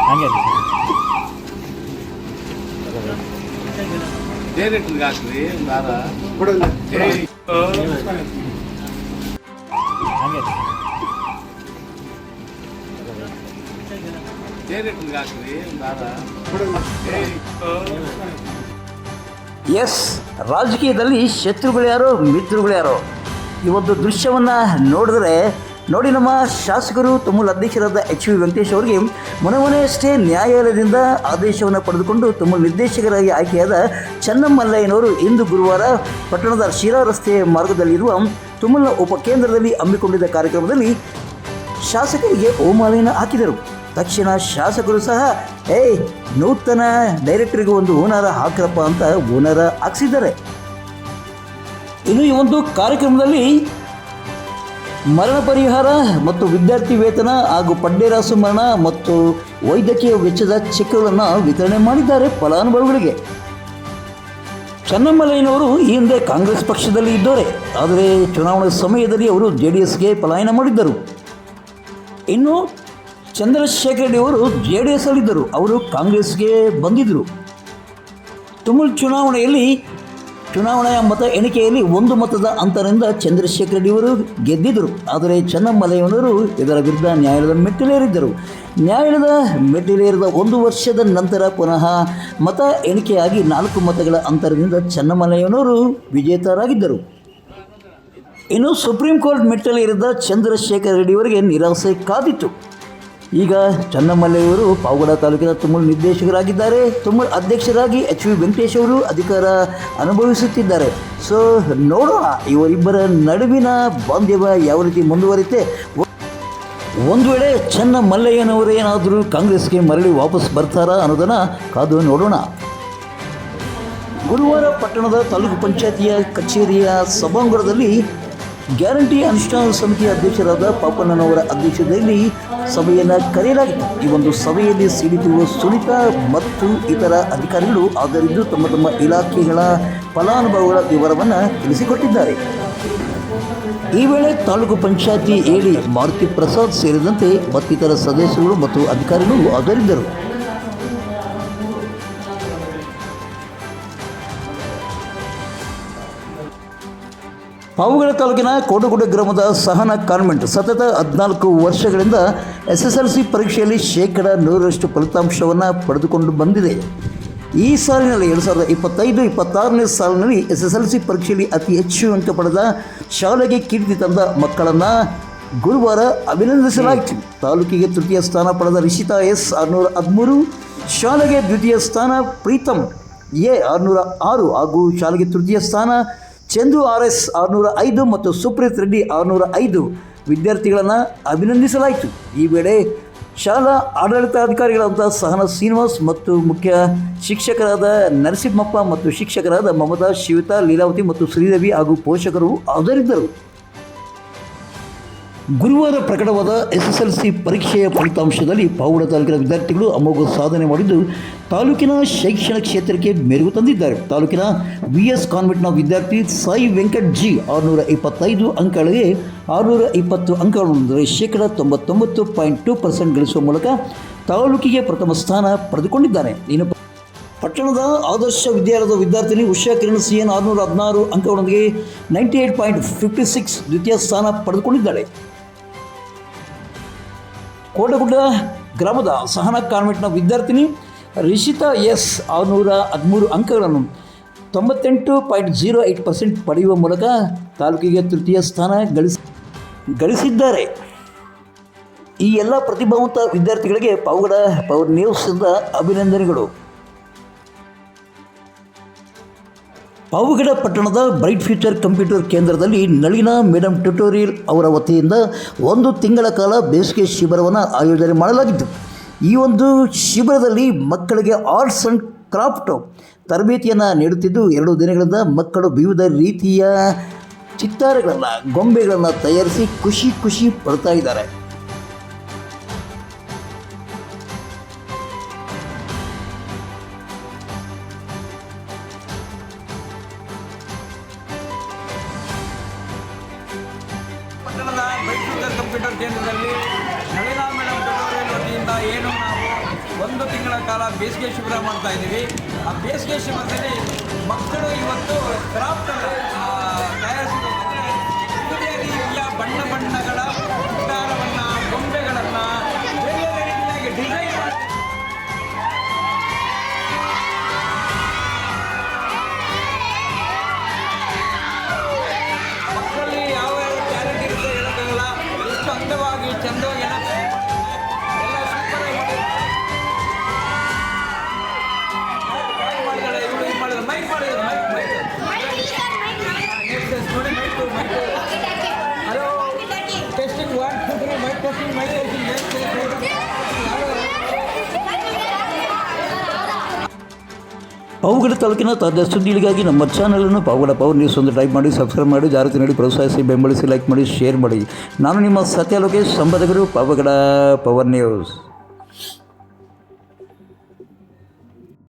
ಹಂಗೆ ಡೈರೆಕ್ಟ್ರಿಗೆ ಹಾಕ್ರಿ ಒಂದು ವಾರ ಕೊಡಲ್ಲ ಹಂಗೆ ಡೈರೆಕ್ಟ್ರಿಗೆ ಹಾಕ್ರಿ ಒಂದು ವಾರ ಕೊಡಲ್ಲ ಎಸ್, ರಾಜಕೀಯದಲ್ಲಿ ಶತ್ರುಗಳು ಯಾರೋ ಮಿತ್ರಗಳು ಯಾರೋ ಈ ಒಂದು ದೃಶ್ಯವನ್ನು ನೋಡಿದ್ರೆ ನೋಡಿ, ನಮ್ಮ ಶಾಸಕರು ತುಮೂಲ್ ಅಧ್ಯಕ್ಷರಾದ HV ವೆಂಕಟೇಶ್ ಅವರಿಗೆ ಮೊನ್ನೆಯಷ್ಟೇ ನ್ಯಾಯಾಲಯದಿಂದ ಆದೇಶವನ್ನು ಪಡೆದುಕೊಂಡು ತುಮೂಲ್ ನಿರ್ದೇಶಕರಾಗಿ ಆಯ್ಕೆಯಾದ ಚೆನ್ನಮಲ್ಲಯ್ಯನವರು ಇಂದು ಗುರುವಾರ ಪಟ್ಟಣದ ಶಿರಾ ರಸ್ತೆ ಮಾರ್ಗದಲ್ಲಿರುವ ತುಮೂಲ್ನ ಉಪಕೇಂದ್ರದಲ್ಲಿ ಹಮ್ಮಿಕೊಂಡಿದ್ದ ಕಾರ್ಯಕ್ರಮದಲ್ಲಿ ಶಾಸಕರಿಗೆ ಹೂಮಾಲೆಯನ್ನು ಹಾಕಿದರು. ತಕ್ಷಣ ಶಾಸಕರು ಸಹ ನೂತನ ಡೈರೆಕ್ಟರ್ಗೆ ಒಂದು ಹೂನಾರ ಹಾಕ್ರಪ್ಪ ಅಂತ ಹೂನಾರ ಹಾಕ್ಸಿದ್ದಾರೆ. ಇನ್ನು ಈ ಒಂದು ಕಾರ್ಯಕ್ರಮದಲ್ಲಿ ಮರಣ ಪರಿಹಾರ ಮತ್ತು ವಿದ್ಯಾರ್ಥಿ ವೇತನ ಹಾಗೂ ಪಡ್ಡೇರಾಸು ಮರಣ ಮತ್ತು ವೈದ್ಯಕೀಯ ವೆಚ್ಚದ ಚೆಕ್ಗಳನ್ನು ವಿತರಣೆ ಮಾಡಿದ್ದಾರೆ ಫಲಾನುಭವಿಗಳಿಗೆ. ಚೆನ್ನಮಲ್ಲಯ್ಯನವರು ಈ ಹಿಂದೆ ಕಾಂಗ್ರೆಸ್ ಪಕ್ಷದಲ್ಲಿ ಇದ್ದವರೇ, ಆದರೆ ಚುನಾವಣೆ ಸಮಯದಲ್ಲಿ ಅವರು JDSಗೆ ಪಲಾಯನ ಮಾಡಿದ್ದರು. ಇನ್ನು ಚಂದ್ರಶೇಖರ್ ರೆಡ್ಡಿ ಅವರು JDS ಅಲ್ಲಿದ್ದರು, ಅವರು ಕಾಂಗ್ರೆಸ್ಗೆ ಬಂದಿದ್ದರು. ತುಮೂಲ್ ಚುನಾವಣೆಯ ಮತ ಎಣಿಕೆಯಲ್ಲಿ 1 ಮತದ ಅಂತರದಿಂದ ಚಂದ್ರಶೇಖರ್ ರೆಡ್ಡಿ ಅವರು ಗೆದ್ದಿದ್ದರು. ಆದರೆ ಚೆನ್ನಮಲ್ಲಯ್ಯನವರು ಇದರ ವಿರುದ್ಧ ನ್ಯಾಯಾಲಯದ ಮೆಟ್ಟಿಲೇರಿದ್ದರು. ನ್ಯಾಯಾಲಯದ ಮೆಟ್ಟಿಲೇರಿದ 1 ವರ್ಷದ ನಂತರ ಪುನಃ ಮತ ಎಣಿಕೆಯಾಗಿ 4 ಮತಗಳ ಅಂತರದಿಂದ ಚೆನ್ನಮಲ್ಲಯ್ಯನವರು ವಿಜೇತರಾಗಿದ್ದರು. ಇನ್ನು ಸುಪ್ರೀಂ ಕೋರ್ಟ್ ಮೆಟ್ಟಿಲೇರಿದ ಚಂದ್ರಶೇಖರ್ ರೆಡ್ಡಿ ಅವರಿಗೆ ನಿರಾಸೆ ಕಾದಿತ್ತು. ಈಗ ಚೆನ್ನಮಲ್ಲಯ್ಯವರು ಪಾವಗಡ ತಾಲೂಕಿನ ತುಮೂಲ್ ನಿರ್ದೇಶಕರಾಗಿದ್ದಾರೆ. ತುಮೂಲ್ ಅಧ್ಯಕ್ಷರಾಗಿ HV ವೆಂಕಟೇಶ್ ಅವರು ಅಧಿಕಾರ ಅನುಭವಿಸುತ್ತಿದ್ದಾರೆ. ಸೊ ನೋಡೋಣ ಇವರಿಬ್ಬರ ನಡುವಿನ ಬಾಂಧವ್ಯ ಯಾವ ರೀತಿ ಮುಂದುವರಿತೆ. ಒಂದು ವೇಳೆ ಚೆನ್ನಮಲ್ಲಯ್ಯನವರೇನಾದರೂ ಕಾಂಗ್ರೆಸ್ಗೆ ಮರಳಿ ವಾಪಸ್ ಬರ್ತಾರಾ ಅನ್ನೋದನ್ನು ಕಾದು ನೋಡೋಣ. ಗುರುವಾರ ಪಟ್ಟಣದ ತಾಲೂಕು ಪಂಚಾಯತಿಯ ಕಚೇರಿಯ ಸಭಾಂಗಣದಲ್ಲಿ ಗ್ಯಾರಂಟಿ ಅನುಷ್ಠಾನ ಸಮಿತಿಯ ಅಧ್ಯಕ್ಷರಾದ ಪಾಪಣ್ಣನವರ ಅಧ್ಯಕ್ಷತೆಯಲ್ಲಿ ಸಭೆಯನ್ನು ಕರೆಯಲಾಗಿತ್ತು. ಈ ಒಂದು ಸಭೆಯಲ್ಲಿ ಸಿಡಿಪಿಒ ಸುನೀತಾ ಮತ್ತು ಇತರ ಅಧಿಕಾರಿಗಳು ಹಾಜರಿದ್ದು ತಮ್ಮ ತಮ್ಮ ಇಲಾಖೆಗಳ ಫಲಾನುಭವಿಗಳ ವಿವರವನ್ನು ತಿಳಿಸಿಕೊಟ್ಟಿದ್ದಾರೆ. ಈ ವೇಳೆ ತಾಲೂಕು ಪಂಚಾಯತಿ AD ಮಾರುತಿ ಪ್ರಸಾದ್ ಸೇರಿದಂತೆ ಮತ್ತಿತರ ಸದಸ್ಯರು ಮತ್ತು ಅಧಿಕಾರಿಗಳು ಹಾಜರಿದ್ದರು. ಪಾವಗಡ ತಾಲೂಕಿನ ಕೋಟಗುಡ್ಡ ಗ್ರಾಮದ ಸಹನಾ ಕಾನ್ವೆಂಟ್ ಸತತ 14 ವರ್ಷಗಳಿಂದ SSLC ಪರೀಕ್ಷೆಯಲ್ಲಿ 100% ಫಲಿತಾಂಶವನ್ನು ಪಡೆದುಕೊಂಡು ಬಂದಿದೆ. ಈ ಸಾಲಿನಲ್ಲಿ 2025-26ನೇ ಸಾಲಿನಲ್ಲಿ SSLC ಪರೀಕ್ಷೆಯಲ್ಲಿ ಅತಿ ಹೆಚ್ಚು ಅಂಕ ಪಡೆದ ಶಾಲೆಗೆ ಕೀರ್ತಿ ತಂದ ಮಕ್ಕಳನ್ನು ಗುರುವಾರ ಅಭಿನಂದಿಸಲಾಯಿತು. ತಾಲೂಕಿಗೆ ತೃತೀಯ ಸ್ಥಾನ ಪಡೆದ ರಿಷಿತಾ S 613, ಶಾಲೆಗೆ ದ್ವಿತೀಯ ಸ್ಥಾನ ಪ್ರೀತಮ್ A 606 ಹಾಗೂ ಶಾಲೆಗೆ ತೃತೀಯ ಸ್ಥಾನ ಚಂದು RS 605 ಮತ್ತು ಸುಪ್ರೀತ್ ರೆಡ್ಡಿ 605 ವಿದ್ಯಾರ್ಥಿಗಳನ್ನು ಅಭಿನಂದಿಸಲಾಯಿತು. ಈ ವೇಳೆ ಶಾಲಾ ಆಡಳಿತಾಧಿಕಾರಿಗಳಾದ ಸಹನಾ ಶ್ರೀನಿವಾಸ್ ಮತ್ತು ಮುಖ್ಯ ಶಿಕ್ಷಕರಾದ ನರಸಿಂಹಪ್ಪ ಮತ್ತು ಶಿಕ್ಷಕರಾದ ಮಮತಾ, ಶಿವಿತಾ, ಲೀಲಾವತಿ ಮತ್ತು ಶ್ರೀದೇವಿ ಹಾಗೂ ಪೋಷಕರು ಹಾಜರಿದ್ದರು. ಗುರುವಾರ ಪ್ರಕಟವಾದ SSLC ಪರೀಕ್ಷೆಯ ಫಲಿತಾಂಶದಲ್ಲಿ ಪಾವಗಡ ತಾಲೂಕಿನ ವಿದ್ಯಾರ್ಥಿಗಳು ಅಮೋಘ ಸಾಧನೆ ಮಾಡಿದ್ದು ತಾಲೂಕಿನ ಶೈಕ್ಷಣಿಕ ಕ್ಷೇತ್ರಕ್ಕೆ ಮೆರುಗು ತಂದಿದ್ದಾರೆ. ತಾಲೂಕಿನ VS ಕಾನ್ವೆಂಟ್ನ ವಿದ್ಯಾರ್ಥಿ ಸಾಯಿ ವೆಂಕಟ್ G 625 ಅಂಕಗಳಿಗೆ 620 ಅಂಕಗಳನ್ನು ಅಂದರೆ 99.2% ಗಳಿಸುವ ಮೂಲಕ ತಾಲೂಕಿಗೆ ಪ್ರಥಮ ಸ್ಥಾನ ಪಡೆದುಕೊಂಡಿದ್ದಾನೆ. ಇನ್ನು ಪಟ್ಟಣದ ಆದರ್ಶ ವಿದ್ಯಾಲಯದ ವಿದ್ಯಾರ್ಥಿನಿ ಉಷಾ ಕಿರಣ್ CN 616 ಅಂಕಗಳೊಂದಿಗೆ 98.56 ದ್ವಿತೀಯ ಸ್ಥಾನ ಪಡೆದುಕೊಂಡಿದ್ದಾಳೆ. ಕೋಟಗುಡ್ಡ ಗ್ರಾಮದ ಸಹನಾ ಕಾನ್ವೆಂಟ್ನ ವಿದ್ಯಾರ್ಥಿನಿ ರಿಷಿತಾ S 613 ಅಂಕಗಳನ್ನು 98.08% ಪಡೆಯುವ ಮೂಲಕ ತಾಲೂಕಿಗೆ ತೃತೀಯ ಸ್ಥಾನ ಗಳಿಸಿದ್ದಾರೆ. ಈ ಎಲ್ಲ ಪ್ರತಿಭಾವಂತ ವಿದ್ಯಾರ್ಥಿಗಳಿಗೆ ಪಾವಗಡ ಪವರ್ ನ್ಯೂಸ್ನಿಂದ ಅಭಿನಂದನೆಗಳು. ಪಾವಗಡ ಪಟ್ಟಣದ ಬ್ರೈಟ್ ಫ್ಯೂಚರ್ ಕಂಪ್ಯೂಟರ್ ಕೇಂದ್ರದಲ್ಲಿ ನಳಿನಾ ಮೇಡಮ್ ಟ್ಯುಟೋರಿಯಲ್ ಅವರ ವತಿಯಿಂದ 1 ತಿಂಗಳ ಕಾಲ ಬೇಸಿಗೆ ಶಿಬಿರವನ್ನು ಆಯೋಜನೆ ಮಾಡಲಾಗಿತ್ತು. ಈ ಒಂದು ಶಿಬಿರದಲ್ಲಿ ಮಕ್ಕಳಿಗೆ ಆರ್ಟ್ಸ್ ಆ್ಯಂಡ್ ಕ್ರಾಫ್ಟ್ ತರಬೇತಿಯನ್ನು ನೀಡುತ್ತಿದ್ದು 2 ದಿನಗಳಿಂದ ಮಕ್ಕಳು ವಿವಿಧ ರೀತಿಯ ಚಿತ್ತಾರಗಳನ್ನು, ಗೊಂಬೆಗಳನ್ನು ತಯಾರಿಸಿ ಖುಷಿ ಪಡ್ತಾ ಇದ್ದಾರೆ. ಪಟ್ಟಣದ ಬ್ರೈಟ್ ಫ್ಯೂಚರ್ ಕಂಪ್ಯೂಟರ್ ಕೇಂದ್ರದಲ್ಲಿ ನಳಿನಾ ಮೇಡಮ್ ಟ್ಯುಟೋರಿಯಲ್ ವತಿಯಿಂದ ಏನು ನಾವು ಕಾಲ ಬೇಸಿಗೆ ಶಿಬಿರ ಮಾಡ್ತಾ ಇದ್ದೀವಿ. ಆ ಬೇಸಿಗೆ ಶಿಬಿರದಲ್ಲಿ ಮಕ್ಕಳು ಇವತ್ತು ಕ್ರಾಫ್ಟ್ ತಯಾರಿಸಬೇಕಂದ್ರೆ ವಿವಿಧ ರೀತಿಯ ಬಣ್ಣ ಬಣ್ಣಗಳ ಚಿತ್ತಾರವನ್ನು, ಗೊಂಬೆಗಳನ್ನು ಬೇರೆ ಬೇರೆ ರೀತಿಯಾಗಿ ಡಿಸೈನ್ ಮಾಡಿ ಮಕ್ಕಳಲ್ಲಿ ಯಾವ ಯಾವ ಟ್ಯಾಲೆಂಟ್ ಇರುತ್ತೆ ಹೇಳೋಕ್ಕಾಗಲ್ಲ. ಎಷ್ಟು ಅಂದವಾಗಿ ಚಂದವಾಗಿ ಎಲ್ಲ ಸೂಪರ್ ಮಾಡಿದ್ದಾಳೆ. ಇವರು ಇದು ಮಾಡಿದ್ರು, ಮೈಕ್ ಮಾಡಿದ್ರು, ಮೈಕ್ ನೋಡಿ, mic hello testing 1 2 3 mic testing Pavagada ತಾಲೂಕಿನ ತಾಜಾ ಸುದ್ದಿಗಳಿಗಾಗಿ ನಮ್ಮ ಚಾನಲನ್ನು ಪಾವಗಡ ಪವರ್ ನ್ಯೂಸ್ ಒಂದು ಟೈಪ್ ಮಾಡಿ, ಸಬ್ಸ್ಕ್ರೈಬ್ ಮಾಡಿ, ಜಾಗೃತಿ ನೀಡಿ, ಪ್ರೋತ್ಸಾಹಿಸಿ, ಬೆಂಬಲಿಸಿ, ಲೈಕ್ ಮಾಡಿ, ಶೇರ್ ಮಾಡಿ. ನಾನು ನಿಮ್ಮ ಸತ್ಯ ಲೋಕೇಶ್, ಸಂಪಾದಕರು, ಪಾವಗಡ ಪವರ್ ನ್ಯೂಸ್.